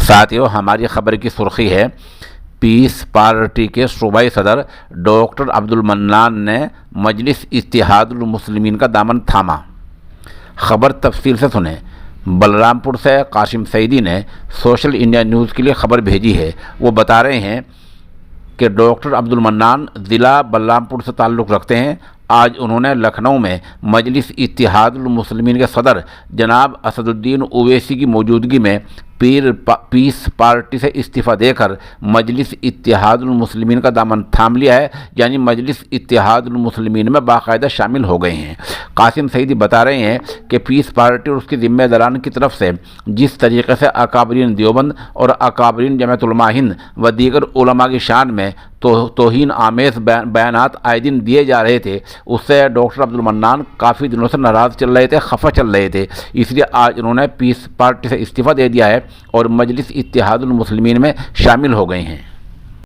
ساتھیو، ہماری خبر کی سرخی ہے، پیس پارٹی کے صوبائی صدر ڈاکٹر عبدالمنان نے مجلس اتحاد المسلمین کا دامن تھاما۔ خبر تفصیل سے سنیں۔ بلرام پور سے قاسم سعیدی نے سوشل انڈیا نیوز کے لیے خبر بھیجی ہے۔ وہ بتا رہے ہیں کہ ڈاکٹر عبدالمنان ضلع بلرام پور سے تعلق رکھتے ہیں۔ آج انہوں نے لکھنؤ میں مجلس اتحاد المسلمین کے صدر جناب اسد الدین اویسی کی موجودگی میں پیس پارٹی سے استعفیٰ دے کر مجلس اتحاد المسلمین کا دامن تھام لیا ہے، یعنی مجلس اتحاد المسلمین میں باقاعدہ شامل ہو گئے ہیں۔ قاسم سعیدی بتا رہے ہیں کہ پیس پارٹی اور اس کے ذمہ داران کی طرف سے جس طریقے سے اکابرین دیوبند اور اکابرین جمعیت علماء ہند و دیگر علماء کی شان میں توہین آمیز بیانات آئے دن دیے جا رہے تھے، اس سے ڈاکٹر عبدالمنان کافی دنوں سے ناراض چل رہے تھے، خفا چل رہے تھے۔ اس لیے آج انہوں نے پیس پارٹی سے استعفیٰ دے دیا ہے اور مجلس اتحاد المسلمین میں شامل ہو گئے ہیں۔